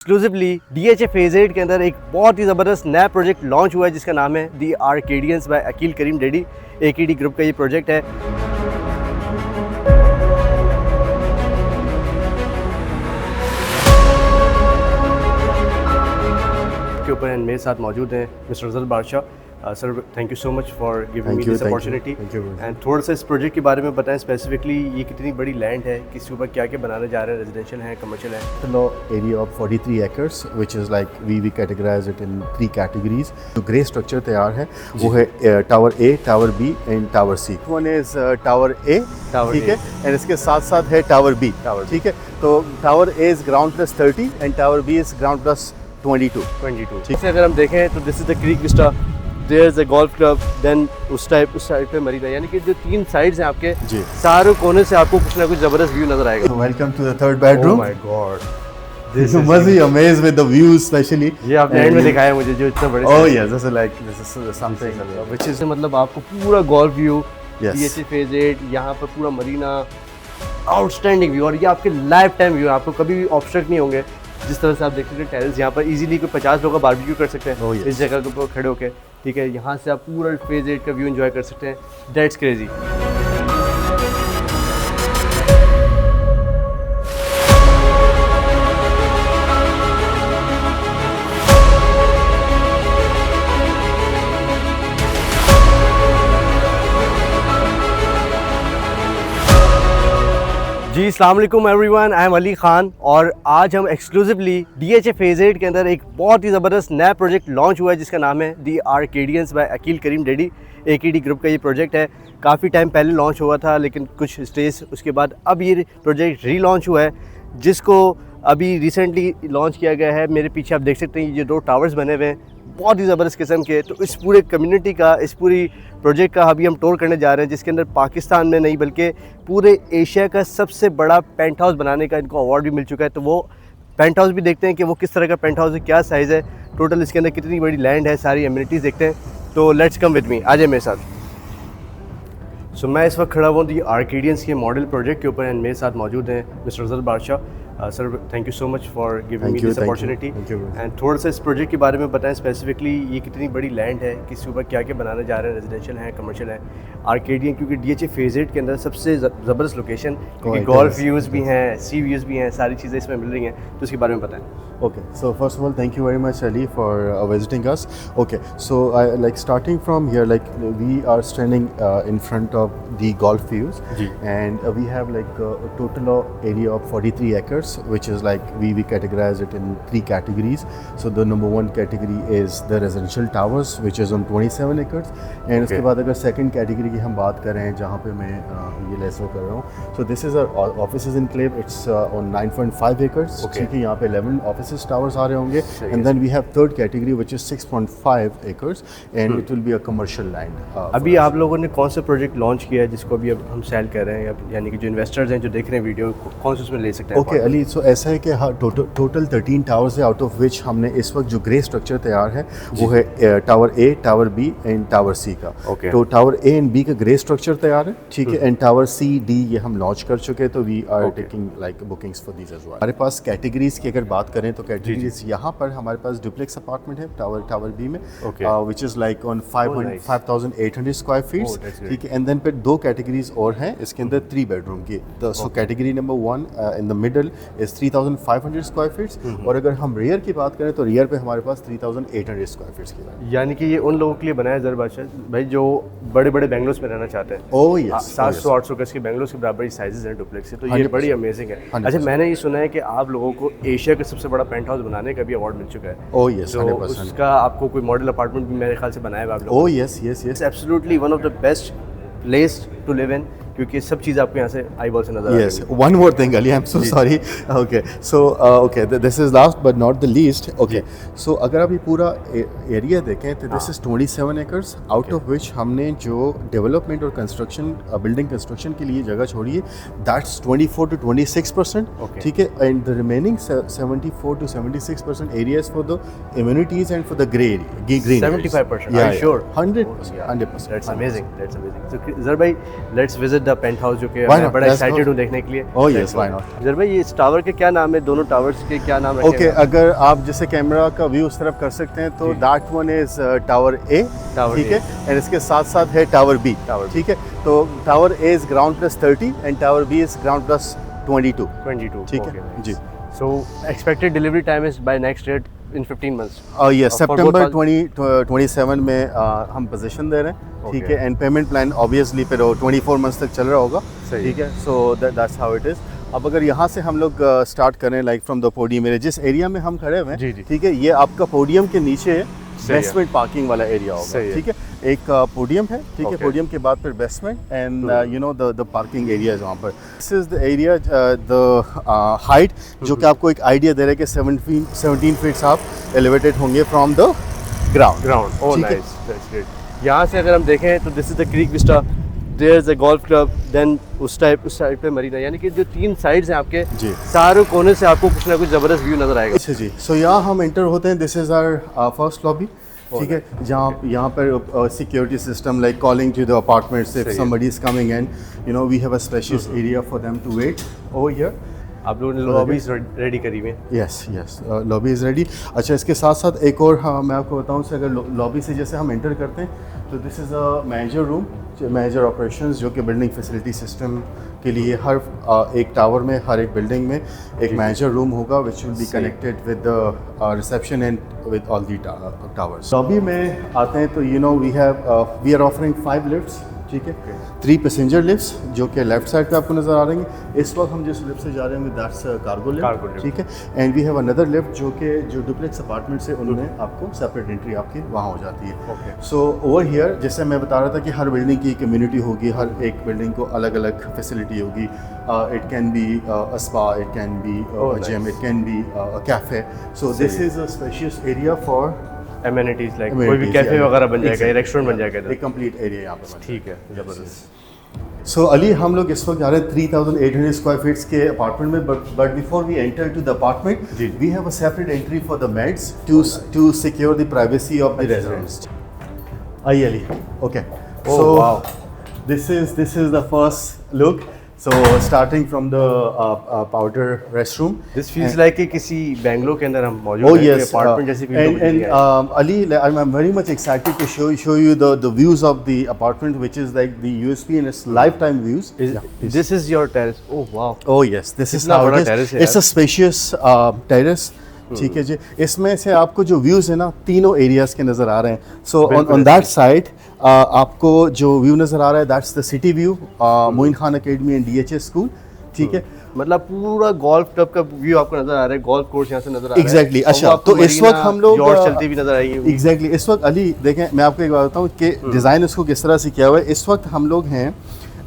Exclusively DHA phase 8 के अंदर एक बहुत ही ज़बरदस्त नया प्रोजेक्ट लॉन्च हुआ है जिसका नाम है दी आर्केडियंस बाय अकील करीम डेडी। AKD ग्रुप का ये प्रोजेक्ट है। के ऊपर मेरे साथ मौजूद हैं मिस्टर रज़ल बादशाह। Sir thank you so much for giving me this opportunity and थोड़ा सा इस प्रोजेक्ट के बारे में बताएं स्पेसिफिकली ये कितनी बड़ी लैंड है, किसके ऊपर क्या क्या बनाने जा रहे हैं, रेजिडेंशियल है, कमर्शियल है। Total area of 43 acres which is like we categorize it in 3 categories. जो ग्रे स्ट्रक्चर तैयार है वो है tower A, tower B and tower C. One is tower A, ठीक है, एंड इसके साथ साथ है टावर B, ठीक है। तो tower A is ground plus 30 and tower B is ground plus 22. ठीक है, अगर हम देखें तो this is the Creek Vista, there is a golf club, then उस साइड पे मरीना, यानी कि जो 3 साइड्स हैं आपके जी, सारे कोने से आपको कुछ ना कुछ जबरदस्त व्यू नजर आएगा। Welcome to the third bedroom. Oh my god, This is must be amazed with the view especially. ये आपने एंड में दिखाया मुझे जो इतना बड़े। Oh yes, this is something which is मतलब आपको पूरा golf view, Yes. DHA phase 8, यहाँ पर पूरा मरीना, आउटस्टैंडिंग व्यू, और ये आपके लाइफ टाइम व्यू, आपको कभी भी ऑब्स्ट्रक्ट नहीं होंगे। जिस तरह से आप देख सकते हैं टेरेस, यहाँ पर इजीली कोई 50 लोग का बारबेक्यू कर सकते हैं। Oh, yes. इस जगह के ऊपर खड़े होके, ठीक है, यहाँ से आप पूरा फेज 8 का व्यू एंजॉय कर सकते हैं। That's crazy. जी अस्सलाम वालेकुम everyone, I am Ali Khan और आज हम एक्सक्लूसिवली DHA फेज 8 के अंदर एक बहुत ही ज़बरदस्त नया प्रोजेक्ट लॉन्च हुआ है जिसका नाम है दी आर्केडियंस बाय अकील करीम डेडी। AKD ग्रुप का ये प्रोजेक्ट है। काफ़ी टाइम पहले लॉन्च हुआ था लेकिन कुछ स्टेज उसके बाद अब ये प्रोजेक्ट री लॉन्च हुआ है, जिसको अभी रिसेंटली लॉन्च किया गया है। मेरे पीछे आप देख सकते हैं ये 2 टावर्स बने हुए हैं बहुत ही ज़बरदस्त किस्म के। तो इस पूरे कम्युनिटी का, इस पूरी प्रोजेक्ट का अभी हम टूर करने जा रहे हैं, जिसके अंदर पाकिस्तान में नहीं बल्कि पूरे एशिया का सबसे बड़ा पेंट हाउस बनाने का इनको अवार्ड भी मिल चुका है। तो वो पेंट हाउस भी देखते हैं कि वो किस तरह का पेंट हाउस है, क्या साइज़ है, टोटल इसके अंदर कितनी बड़ी लैंड है, सारी एमिनिटीज़ देखते हैं। तो लेट्स कम विद मी, आ जाए मेरे साथ। सो मैं इस वक्त खड़ा हुआ दी आर्केडियंस के मॉडल प्रोजेक्ट के ऊपर एंड मेरे साथ मौजूद हैं मिस्टर रज़ल बादशाह। Sir thank you so much for giving me this opportunity and थोड़ा सा इस प्रोजेक्ट के बारे में बताएं स्पेसिफिकली ये कितनी बड़ी लैंड है, किसके ऊपर क्या क्या बनाने जा रहे हैं, रेजिडेंशियल है, कमर्शियल है, आर्केडियन, क्योंकि DHA फेज 8 के अंदर सबसे ज़बरदस्त लोकेशन, क्योंकि गोल्फ व्यूज़ भी हैं, सी व्यूज़ भी हैं, सारी चीज़ें इसमें मिल रही हैं, तो उसके बारे में बताएं। Okay, so first of all, thank you very much, Ali, for visiting us. Okay, so starting from here, we are standing in front of the golf views, and we have a total area of 43 acres, which is we categorize it in 3 categories. So the number 1 category is the residential towers, which is on 27 acres, and उसके बाद अगर second category की हम बात करें जहाँ पे मैं ये लेसो कर रहा हूँ, so this is our offices enclave. It's on 9.5 acres. ठीक है, यहाँ पे 11 offices towers आ रहे होंगे, and then we have third category which is 6.5 acres and it will be a commercial land. अभी आप लोगों ने कौन सा प्रोजेक्ट लॉन्च किया है जिसको अभी अब हम सेल कर रहे हैं, यानी कि जो इन्वेस्टर्स हैं जो देख रहे हैं वीडियो, कौन से उसमें ले सकते हैं? ओके अली, सो ऐसा है कि हाँ, टोटल 13 टावर्स है, आउट ऑफ विच हमने इस वक्त जो ग्रे स्ट्रक्चर तैयार है वो है tower A, tower B and tower C का। तो टावर A एंड B का ग्रे स्ट्रक्चर तैयार है, ठीक है, एंड टावर C, D ये हम लॉन्च कर चुके हैं, तो we are taking bookings for these as well. हमारे पास कैटेगरीज की अगर बात करें तो कैटेगरीज यहाँ पर हमारे पास डुप्लेक्स अपार्टमेंट है टावर B में, which is on 5,800 square feets, ठीक है, एंड देन फिर 2 कैटेगरीज और हैं इसके अंदर 3 बेडरूम की। So category number 1 in the middle is 3,500 square feets, और अगर हम रियर की बात करें तो रियर पे हमारे पास 3,800 स्क्वायर फीट्स की है। यानी कि ये उन लोगों के लिए बनाया है बादशाह भाई जो बड़े बड़े बेंगलोर में रहना चाहते हैं। ओह यस, 700-800 गज के बेंगलोर के बराबर ही साइजेस हैं डुप्लेक्स के, तो ये बड़ी अमेजिंग है। अच्छा, मैंने ये सुना है कि आप लोगों को एशिया का सबसे बड़ा पेंट हाउस बनाने का भी अवार्ड मिल चुका है। Oh yes, 100%। उसका आपको कोई मॉडल अपार्टमेंट भी मेरे ख्याल से बनाया है आप लोगों ने। Oh yes yes yes, absolutely one of the best place to live in, क्योंकि सब चीज़ आपको यहाँ से आई बॉल से नजर आ रही है। Yes, one more thing, Ali. I'm so sorry. Okay, so this is last but not the least. Okay, so अगर आप ये पूरा एरिया देखें तो this is 27 acres, out of which हमने जो डेवलपमेंट और कंस्ट्रक्शन, बिल्डिंग कंस्ट्रक्शन के लिए जगह छोड़ी है, that's 24 to 26%. ठीक है, and the remaining 74 to 76% areas for the amenities and for the green 75%. Are you sure? 100%. That's amazing. That's amazing. So Zar bhai, let's visit the penthouse जो कि Why मैं not? बड़ा Let's excited go. हूँ देखने के लिए। Oh yes, why not? जर भाई ये इस टावर के क्या नाम है, दोनों टावर्स के क्या नाम रखे ओके हैं? अगर आप जैसे कैमरा का व्यू उस तरफ कर सकते हैं तो that one is tower A, Tower ठीक A. है, एंड इसके साथ साथ है टावर बी, Tower B. ठीक है। तो tower A is ground plus 30 and tower B is ground plus 22, 22, ठीक okay, है nice. Ji. So expected delivery time is by next year in 15 months. ये For सितंबर both 2027 में हम position दे रहे हैं, ठीक Okay. है, एंड पेमेंट प्लान ऑब्वियसली फिर 24 मंथ्स तक चल रहा होगा, सही ठीक है। So that's how it is. अब अगर यहाँ से हम लोग स्टार्ट करें like from the podium area, जिस एरिया में हम खड़े हुए जी, हैं, जी। ठीक है, ये आपका पोडियम के नीचे सही है। बेसमेंट पार्किंग वाला एरिया होगा, सही है। ठीक है। एक पोडियम है, ठीक है, Okay. पोडियम के बाद फिर basement and you know the parking area वहाँ पर। This is the area, the height जो कि आपको एक आइडिया दे रहा है कि 17 फीट्स आप एलिवेटेड होंगे from the ground. Ground. Oh, ठीक है। nice. That's great. यहाँ से अगर हम देखें तो this is the Creek Vista, there is a golf club, then उस साइड पे मरीना, यानी कि जो 3 साइड्स हैं आपके, जी। चारों कोने से आपको कुछ ना कुछ जबरदस्त व्यू नजर आएगा। अच्छा जी, सो यहाँ हम एंटर होते हैं, this is our first lobby, ठीक है, जहाँ यहाँ पर security system like calling to the apartments if सही है। Somebody is coming and you know we have a spacious area for them to wait over here. आप लोगों ने लॉबीज रेडी करी हुई हैं। Yes yes, lobby is ready. अच्छा, इसके साथ साथ एक और, हाँ मैं आपको बताऊँ से, अगर लॉबी से जैसे हम एंटर करते हैं तो this is a manager room, manager operations, जो कि बिल्डिंग फैसिलिटी सिस्टम के लिए हर एक टावर में, हर एक बिल्डिंग में एक मैनेजर रूम होगा which will be connected with the reception and with all the towers. Lobby में आते हैं तो you know we are offering 5 lifts, ठीक है, 3 पैसेंजर लिफ्ट्स जो कि लेफ्ट साइड पे आपको नज़र आ रही हैं। इस वक्त हम जिस लिफ्ट से जा रहे हैं that's cargo Cargo lift, lift. ठीक है, and we have another lift जो डुप्लेक्स अपार्टमेंट से उन्होंने आपको सेपरेट एंट्री आपकी वहाँ हो जाती है। Okay. सो ओवर हियर जैसे मैं बता रहा था कि हर बिल्डिंग की कम्युनिटी होगी, हर एक बिल्डिंग को अलग अलग फैसिलिटी होगी। It can be a spa, it can be Oh, a gym, nice. It can be a cafe. So सही दिस है। Is a spacious area for amenities like कोई भी कैफे वगैरह बन जाएगा, रेस्टोरेंट बन जाएगा इधर। एक कंप्लीट एरिया यहाँ पर। ठीक है, जबरदस्त। सो अली, हम लोग इस वक्त जा रहे हैं 3800 स्क्वायर फीट्स के अपार्टमेंट में, but before we enter to the apartment जी। We have a separate entry for the maids to secure the privacy of the residents. आइए Ali, okay, Oh, so wow. This is the first look. So starting from the powder restroom. This feels like कि किसी बैंगलोर के अंदर हम मौजूद Oh हैं, yes, apartment जैसी feel and Ali, I'm very much excited to show you the views of the apartment, which is like the USP and its lifetime views. This is your terrace. Oh wow, Oh yes, this is कितना how बड़ा it terrace is. है It's a यार। spacious terrace. ठीक है जी, इसमें से आपको जो व्यूज़ है ना तीनों एरियाज के नज़र आ रहे हैं। सो ऑन दैट साइड आपको जो व्यू नज़र आ रहा है that's the city view, Moin Khan academy and DHS school, ठीक है। मतलब पूरा गोल्फ क्लब का व्यू आपको नजर आ रहा है, गोल्फ कोर्स यहाँ से नजर आ रहा है। Exactly, और वो अच्छा, आपको तो इस मरीना, वक्त हम लोग जॉर्ज चलती भी नजर आएगी। एग्जैक्टली इस वक्त अली देखें, मैं आपको एक बात बताऊँ कि डिज़ाइन इसको किस तरह से किया हुआ है। इस वक्त हम लोग हैं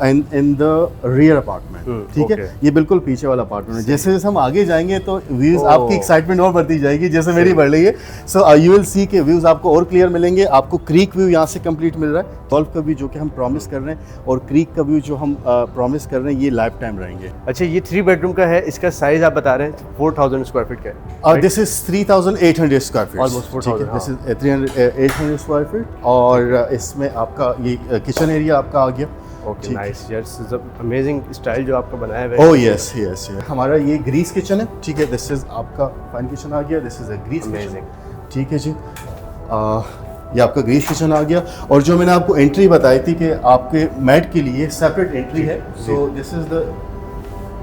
इन द रियर अपार्टमेंट, ठीक है, okay. ये बिल्कुल पीछे वाला अपार्टमेंट है। जैसे जैसे हम आगे जाएंगे तो व्यूज़ Oh. आपकी एक्साइटमेंट और बढ़ती जाएगी, जैसे मेरी बढ़ रही है। सो यू विल सी के व्यूज़ आपको और क्लियर मिलेंगे। आपको क्रीक व्यू यहाँ से कंप्लीट मिल रहा है, गोल्फ का व्यू जो कि हम प्रॉमिस कर रहे हैं, और क्रीक का व्यू जो हम प्रॉमिस कर रहे हैं, ये लाइफ टाइम रहेंगे। अच्छा, ये 3 बेडरूम का है, इसका साइज आप बता रहे हैं 4000 स्क्वायर फीट का है। This is 3800 square feet, Almost 4000, this is 800 square feet, और इसमें आपका ये किचन एरिया आपका आ गया। ओके, नाइस यार, अमेजिंग स्टाइल जो आपका बनाया हुआ है। ओह यस यस, हमारा ये ग्रीस किचन है, ठीक है, दिस इज आपका फाइन किचन आ गया, this is a grease kitchen, ठीक है जी। ये आपका ग्रीस किचन आ गया, और जो मैंने आपको एंट्री बताई थी कि आपके मैट के लिए सेपरेट एंट्री है, सो this is the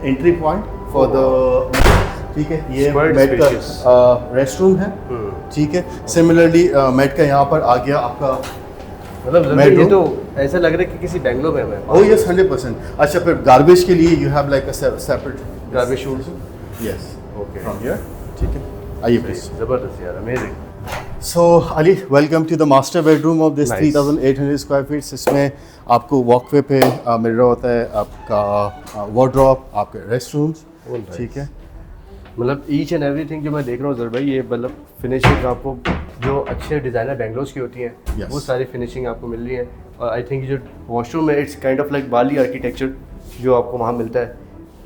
entry point for the, ठीक है, ये मैट का रेस्ट रूम है, ठीक है। सिमिलरली मैट का यहाँ पर आ गया आपका, मतलब ये तो ऐसा लग रहा है कि किसी बैंगलोर में है। Oh yes, 100%। अच्छा, फिर गार्बेज के लिए you have like a separate garbage chutes. Yes, okay, from here, ठीक है, आइए प्लीज। जबरदस्त यार, amazing. So Ali, welcome to the master bedroom of this Nice. 3800 square feet. इसमें आपको वॉकवे पे मिल रहा होता है आपका वार्डरोब, आपके रेस्ट रूम्स, nice. ठीक है। मतलब ईच एंड एवरीथिंग जो मैं देख रहा हूँ जर भाई, ये मतलब फिनिशिंग आपको जो अच्छे डिज़ाइनर बेंगलोर की होती हैं, Yes. वो सारी फिनिशिंग आपको मिल रही है। और आई थिंक जो वॉशरूम है, it's kind of like Bali architecture जो आपको वहाँ मिलता है।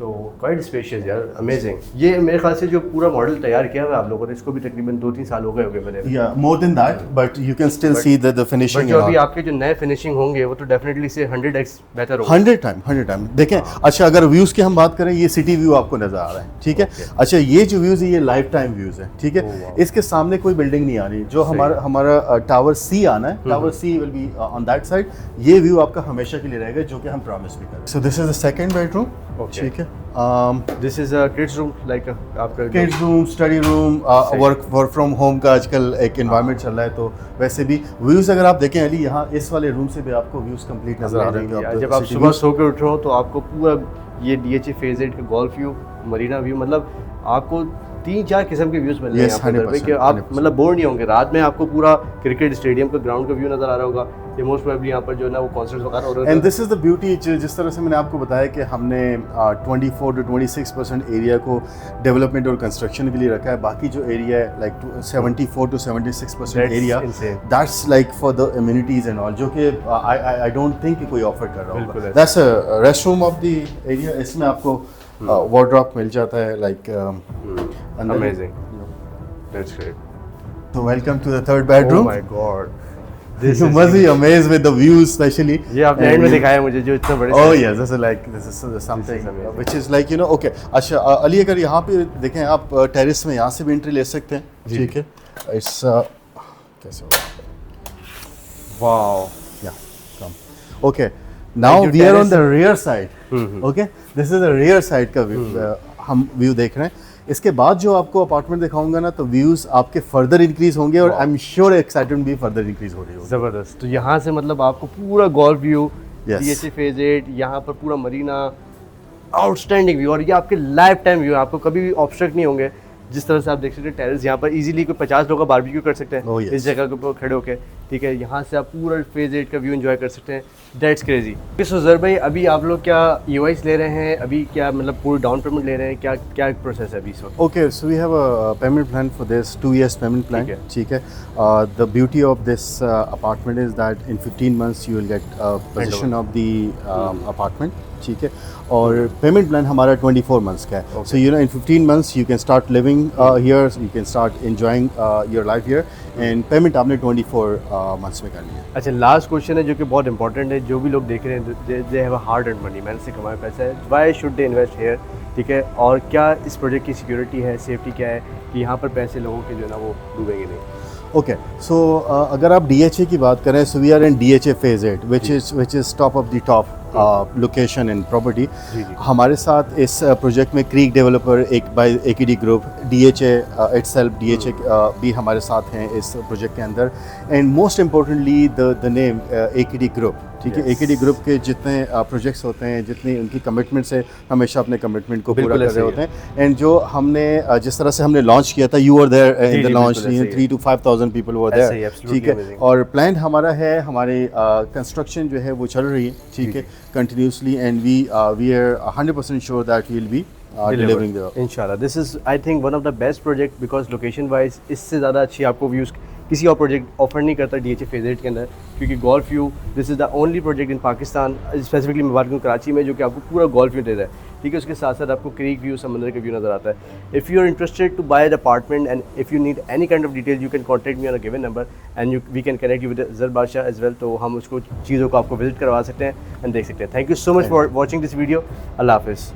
तो क्वाइट स्पेशियस यार, अमेजिंग। ये मेरे ख्याल से जो पूरा मॉडल तैयार किया हुआ है आप लोगों ने, इसको भी तकरीबन 2-3 साल हो गए होंगे बने। Yeah, more than that, but you can still see the finishing. जो अभी आपके जो नए फिनिशिंग होंगे वो तो डेफिनेटली से 100x बेहतर होगा। 100 टाइम देखें। अच्छा, अगर व्यूज़ की हम बात करें, ये सिटी व्यू आपको नज़र आ रहा है, ठीक है। अच्छा, ये जो व्यूज़ है ये लाइफ टाइम व्यूज़ है, ठीक है। इसके सामने कोई बिल्डिंग नहीं आ रही। जो हमारा टावर सी आना है, tower C will be on that side. ये व्यू आपका हमेशा के लिए रहेगा, जो कि हम प्रॉमिस भी करें। So this is the second bedroom, ठीक है। This is a kids room, like आपका kids room, study room, work from home का आजकल एक एनवायरनमेंट चल रहा है, तो वैसे भी व्यूज़ अगर आप देखें अली, यहाँ इस वाले रूम से भी आपको व्यूज़ कंप्लीट नज़र आ रहे हैं। जब आप सुबह सो के उठ रहे हो तो आपको पूरा ये DHA फेज 8 का गोल्फ व्यू, मरीना व्यू, मतलब आपको 3-4 किस्म के व्यूज़ मिल रहे हैं यहाँ पे कि आप मतलब बोर नहीं होंगे। रात में आपको पूरा क्रिकेट स्टेडियम का ग्राउंड का व्यू नज़र आ रहा होगा। ये मोस्ट प्रोबेबली यहाँ पर जो है ना वो कॉन्सर्ट्स वगैरह हो रहे हैं। And this is the beauty, जिस तरह से मैंने आपको बताया कि हमने 24 to 26% एरिया को डेवलपमेंट और कंस्ट्रक्शन के लिए रखा है। बाकी जो एरिया है like 74 to 76% area, that's like for the immunities and all, जो कि आई डोंट थिंक कि कोई ऑफर कर रहा होगा। That's a rest room of the area. इसमें आपको वार्डरोब मिल जाता है, like amazing, that's great. So welcome to the third bedroom. Oh my god. You must be amazed with the views, especially. ये आपने एंड में दिखाया मुझे जो इतना बड़े। Oh yes, this is something which is like, you know, okay. अच्छा, अली अगर यहाँ पे देखें आप टेरेस में यहाँ से भी एंट्री ले सकते हैं, ठीक है। इट्स कैसे होगा? Wow. Yeah, come. Okay. Now we are on the rear side. Okay. This is the rear side का व्यू, हम व्यू देख रहे हैं। इसके बाद जो आपको अपार्टमेंट दिखाऊंगा ना, तो व्यूज़ आपके फर्दर इंक्रीज होंगे और आई एम श्योर एक्साइटमेंट भी फर्दर इंक्रीज हो रही होगी। ज़बरदस्त। तो यहाँ से मतलब आपको पूरा गोल्फ व्यू, DHA फेज 8, यहाँ पर पूरा मरीना, आउटस्टैंडिंग व्यू, और ये आपके लाइफ टाइम व्यू, आपको कभी भी ऑब्स्ट्रक्ट नहीं होंगे। जिस तरह से आप देख सकते हैं टेरेस, यहाँ पर इजीली कोई 50 लोग का बारबेक्यू कर सकते हैं इस जगह के ऊपर खड़े होकर, ठीक है। यहाँ से आप पूरा फेज 8 का व्यू एंजॉय कर सकते हैं। That's crazy. सो ज़र भाई, अभी आप लोग क्या EOIs ले रहे हैं? अभी क्या मतलब पूरी डाउन पेमेंट ले रहे हैं? क्या प्रोसेस है अभी इस वक्त? Okay, so we have a payment plan for this 2 years payment plan, ठीक है। The beauty of this apartment is that in 15 months you will get possession of the apartment, ठीक है। और पेमेंट प्लान हमारा 24 months का है। So you know in 15 months you can start living here, you can start enjoying your life here, and payment आपने 24 months में करनी है। अच्छा, लास्ट क्वेश्चन है जो कि बहुत इंपॉर्टेंट है। जो भी लोग देख रहे हैं, they have a hard earned money, मेहनत से कमाया पैसा है, why should they invest here, ठीक है। और क्या इस प्रोजेक्ट की सिक्योरिटी है, सेफ्टी क्या है कि यहाँ पर पैसे लोगों के जो है ना वो डूबेंगे नहीं? ओके, सो अगर आप DHA की बात करें, so we are in DHA phase 8 which is top of the top location and property. हमारे साथ इस प्रोजेक्ट में क्रीक डेवलपर, एक by AKD group, DHA itself, DHA भी हमारे साथ हैं इस प्रोजेक्ट के अंदर, and most importantly the name AKD group, ठीक है। AKD ग्रुप के जितने प्रोजेक्ट्स होते हैं, जितनी उनकी कमिटमेंट से हमेशा अपने कमिटमेंट को पूरा कर रहे होते हैं। एंड जो हमने जिस तरह से हमने लॉन्च किया था, you were there in the launch, 3 to 5,000 people were there, ठीक है। और प्लान हमारा है, हमारी कंस्ट्रक्शन जो है वो चल रही है, ठीक है, continuously, and we are 100% sure that we will be delivering the inshallah. This is I think one of the best project because location wise इससे ज़्यादा अच्छी आपको व्यूज़ किसी और प्रोजेक्ट ऑफर नहीं करता DHA फेज 8 के अंदर, क्योंकि golf view, this is the only project in Pakistan, specifically मैं बात करूँ कराची में, जो कि आपको पूरा गोल्फ व्यू देता है, ठीक है। उसके साथ साथ आपको क्रीक व्यू, समंदर का व्यू नज़र आता है। If you are interested to buy the apartment and if you need any kind of detail, you can contact me on a given number and we can connect you with ज़र बादशाह as well. तो हम उसको चीज़ों को आपको visit करवा सकते हैं एंड देख सकते हैं। Thank you so much for watching this video. अल्लाह हाफिज़।